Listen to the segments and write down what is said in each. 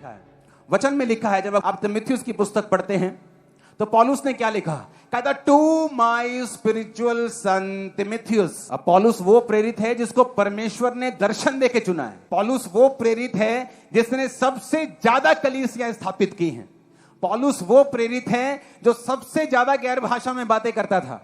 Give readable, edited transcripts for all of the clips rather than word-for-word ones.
लिखा है, वचन में लिखा है। जब आप तीमुथियुस की पुस्तक पढ़ते हैं तो पौलुस ने क्या लिखा, कहता टू माय स्पिरिचुअल सन तीमुथियुस। अब पौलुस वो प्रेरित है जिसको परमेश्वर ने दर्शन देके चुना है। पौलुस वो प्रेरित है जिसने सबसे ज्यादा कलीसियां स्थापित की हैं। पौलुस वो प्रेरित है जो सबसे ज्यादा गैर भाषा में बातें करता था।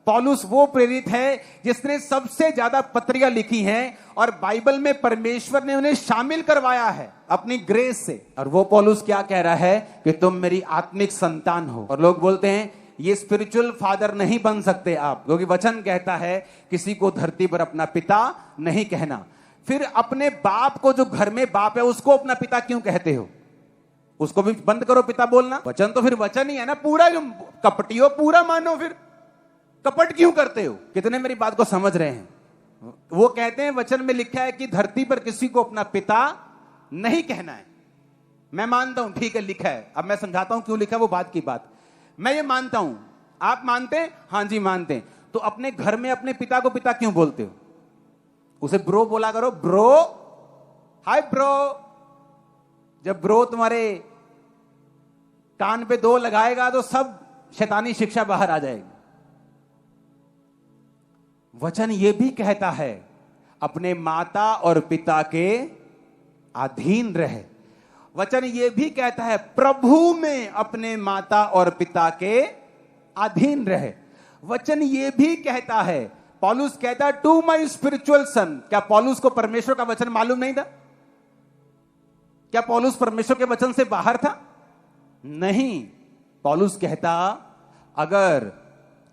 पौलुस वो प्रेरित है जिसने सबसे ज्यादा पत्रियां लिखी हैं और बाइबल में परमेश्वर ने उन्हें शामिल करवाया है अपनी ग्रेस से। और वो पौलुस क्या कह रहा है कि तुम मेरी आत्मिक संतान हो। और लोग बोलते हैं ये स्पिरिचुअल फादर नहीं बन सकते आप, क्योंकि वचन कहता है किसी को धरती पर अपना पिता नहीं कहना। फिर अपने बाप को, जो घर में बाप है, उसको अपना पिता क्यों कहते हो? उसको भी बंद करो पिता बोलना। वचन तो फिर वचन ही है ना, पूरा कपटियो पूरा मानो, फिर कपट क्यों करते हो? कितने मेरी बात को समझ रहे हैं? वो कहते हैं वचन में लिखा है कि धरती पर किसी को अपना पिता नहीं कहना है। मैं मानता हूं, ठीक है लिखा है। अब मैं समझाता हूं क्यों लिखा है, वो बात की बात। मैं ये मानता हूं, आप मानते हैं? हां जी मानते हैं। तो अपने घर में अपने पिता को पिता क्यों बोलते हो? उसे ब्रो बोला करो, ब्रो, हाय ब्रो। जब ब्रो तुम्हारे कान पे 2 लगाएगा तो सब शैतानी शिक्षा बाहर आ जाएगी। वचन यह भी कहता है अपने माता और पिता के अधीन रहे। वचन यह भी कहता है प्रभु में अपने माता और पिता के अधीन रहे। वचन यह भी कहता है, पौलुस कहता है टू माय स्पिरिचुअल सन। क्या पौलुस को परमेश्वर का वचन मालूम नहीं था? क्या पौलुस परमेश्वर के वचन से बाहर था? नहीं। पौलुस कहता अगर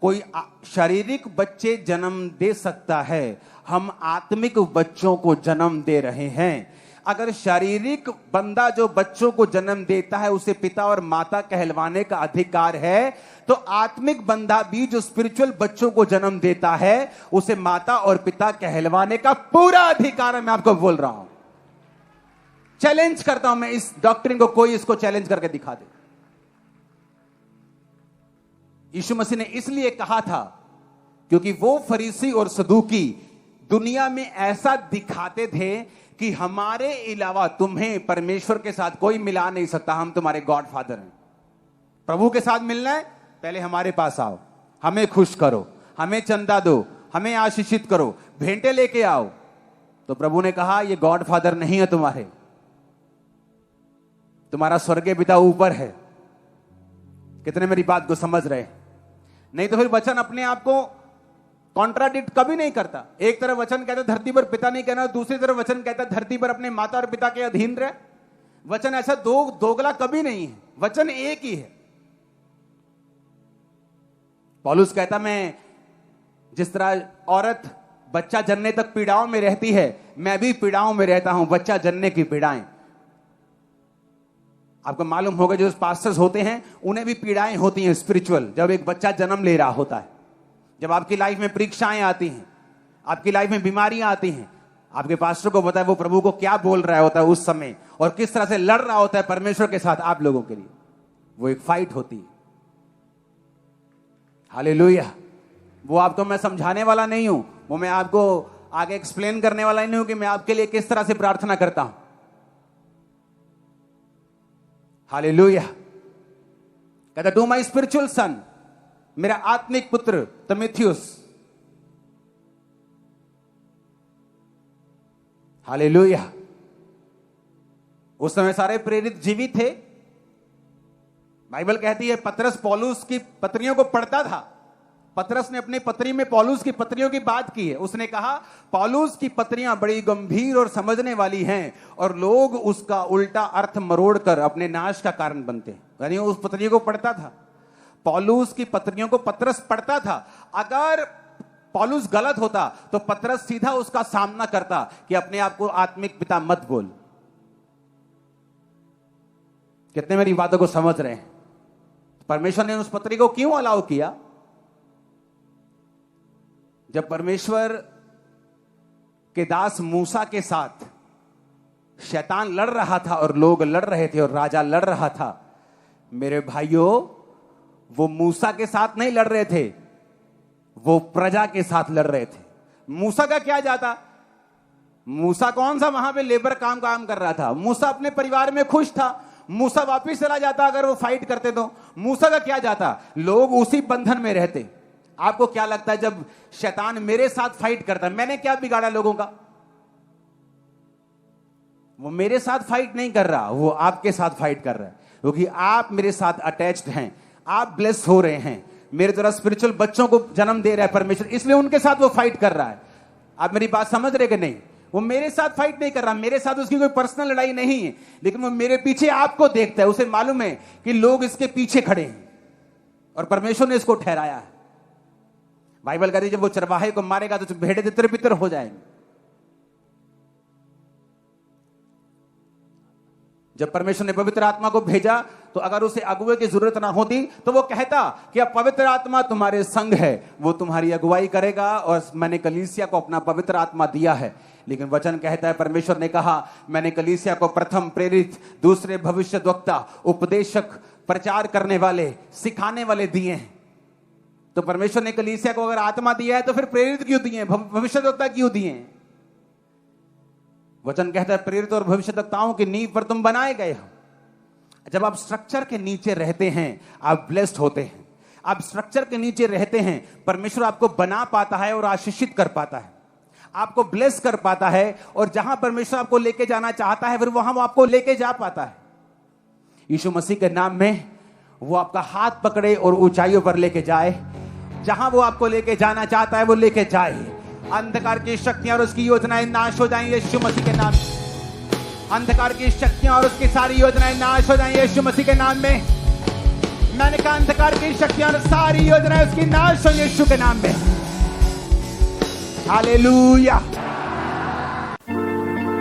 कोई शारीरिक बच्चे जन्म दे सकता है, हम आत्मिक बच्चों को जन्म दे रहे हैं। अगर शारीरिक बंदा जो बच्चों को जन्म देता है उसे पिता और माता कहलवाने का अधिकार है, तो आत्मिक बंदा भी जो स्पिरिचुअल बच्चों को जन्म देता है उसे माता और पिता कहलवाने का पूरा अधिकार है। मैं आपको बोल रहा हूं, चैलेंज करता हूं मैं इस डॉक्ट्रिन को, कोई इसको चैलेंज करके दिखा दे। यीशु मसीह ने इसलिए कहा था क्योंकि वो फरीसी और सदूकी दुनिया में ऐसा दिखाते थे कि हमारे अलावा तुम्हें परमेश्वर के साथ कोई मिला नहीं सकता, हम तुम्हारे गॉड फादर हैं। प्रभु के साथ मिलना है, पहले हमारे पास आओ, हमें खुश करो, हमें चंदा दो, हमें आशीषित करो, भेंटे लेके आओ। तो प्रभु ने कहा ये गॉड फादर नहीं है तुम्हारा स्वर्गीय पिता ऊपर है। कितने मेरी बात को समझ रहे हैं? नहीं तो फिर वचन अपने आप को कॉन्ट्राडिक्ट कभी नहीं करता। एक तरफ वचन कहता धरती पर पिता नहीं कहना, दूसरी तरफ वचन कहता धरती पर अपने माता और पिता के अधीन रहे। वचन ऐसा दोगला कभी नहीं है, वचन एक ही है। पौलुस कहता मैं जिस तरह औरत बच्चा जनने तक पीड़ाओं में रहती है, मैं भी पीड़ाओं में रहता हूं, बच्चा जनने की पीड़ाएं। आपको मालूम होगा जो पास्टर्स होते हैं उन्हें भी पीड़ाएं होती हैं स्पिरिचुअल, जब एक बच्चा जन्म ले रहा होता है। जब आपकी लाइफ में परीक्षाएं आती हैं, आपकी लाइफ में बीमारियां आती हैं, आपके पास्टर को पता है वो प्रभु को क्या बोल रहा होता है उस समय और किस तरह से लड़ रहा होता है परमेश्वर के साथ आप लोगों के लिए। वो एक फाइट होती है। हालेलुया। वो आपको मैं समझाने वाला नहीं हूं, वो मैं आपको आगे एक्सप्लेन करने वाला नहीं हूं कि मैं आपके लिए किस तरह से प्रार्थना करता हूं। हालेलुया। कहता टू माय स्पिरिचुअल सन, मेरा आत्मिक पुत्र तीमुथियुस। हालेलुया। उस समय सारे प्रेरित जीवित थे। बाइबल कहती है पतरस पौलुस की पत्रियों को पढ़ता था। पतरस ने अपनी पत्री में पौलुस की पत्रियों की बात की है। उसने कहा पौलुस की पत्रियां बड़ी गंभीर और समझने वाली हैं और लोग उसका उल्टा अर्थ मरोड़कर अपने नाश का कारण बनते हैं। यानी उस पत्रियों को पढ़ता था, पौलुस की पत्रियों को पतरस पढ़ता था। अगर पौलुस गलत होता तो पतरस सीधा उसका सामना करता कि अपने आप को आत्मिक पिता मत बोल। कितने मेरी बातों को समझ रहे हैं? परमेश्वर ने उस पत्री को क्यों अलाउ किया? जब परमेश्वर के दास मूसा के साथ शैतान लड़ रहा था और लोग लड़ रहे थे और राजा लड़ रहा था, मेरे भाइयों, वो मूसा के साथ नहीं लड़ रहे थे, वो प्रजा के साथ लड़ रहे थे। मूसा का क्या जाता? मूसा कौन सा वहां पे लेबर काम कर रहा था? मूसा अपने परिवार में खुश था। मूसा वापिस चला जाता अगर वो फाइट करते तो। मूसा का क्या जाता, लोग उसी बंधन में रहते। आपको क्या लगता है जब शैतान मेरे साथ फाइट करता है, मैंने क्या बिगाड़ा लोगों का? वो मेरे साथ फाइट नहीं कर रहा, वो आपके साथ फाइट कर रहा है, क्योंकि आप मेरे साथ अटैच्ड हैं, आप ब्लेस हो रहे हैं, मेरे द्वारा स्पिरिचुअल बच्चों को जन्म दे रहा है परमेश्वर, इसलिए उनके साथ वो फाइट कर रहा है। आप मेरी बात समझ रहे कि नहीं? वो मेरे साथ फाइट नहीं कर रहा, मेरे साथ उसकी कोई पर्सनल लड़ाई नहीं है, लेकिन वो मेरे पीछे आपको देखता है। उसे मालूम है कि लोग इसके पीछे खड़े हैं और परमेश्वर ने इसको ठहराया है। बाइबल कहती है जब वो चरवाहे को मारेगा तो भेड़े तितर बितर हो जाएंगे। जब परमेश्वर ने पवित्र आत्मा को भेजा तो अगर उसे अगुवे की जरूरत ना होती तो वो कहता कि अब पवित्र आत्मा तुम्हारे संग है, वो तुम्हारी अगुवाई करेगा और मैंने कलीसिया को अपना पवित्र आत्मा दिया है। लेकिन वचन कहता है, परमेश्वर ने कहा मैंने कलीसिया को प्रथम प्रेरित, दूसरे भविष्यद्वक्ता, उपदेशक, प्रचार करने वाले, सिखाने वाले दिए हैं। तो परमेश्वर ने कलीसिया को अगर आत्मा दिया है तो फिर प्रेरित क्यों दिए, भविष्यद्वक्ता क्यों दिए? वचन कहता है प्रेरित और भविष्यद्वक्ताओं की नींव पर तुम बनाए गए हो। जब आप स्ट्रक्चर के नीचे रहते हैं आप ब्लेस्ड होते हैं। आप स्ट्रक्चर के नीचे रहते हैं, परमेश्वर आपको बना पाता है और आशीषित कर पाता है, आपको ब्लेस कर पाता है, और जहां परमेश्वर आपको लेके जाना चाहता है फिर वहां वो आपको लेके जा पाता है। यीशु मसीह के नाम में वो आपका हाथ पकड़े और ऊंचाइयों पर लेके जाए। जहां वो आपको लेके जाना चाहता है वो लेके जाए। अंधकार की शक्तियां और उसकी योजनाएं नाश हो जाएंगी यीशु मसीह के नाम में। अंधकार की शक्तियां और उसकी सारी योजनाएं नाश हो जाएंगी यीशु मसीह के नाम में। मैंने कहा अंधकार की शक्तियां और सारी योजनाएं उसकी नाश हो यीशु के नाम में। हालेलुया।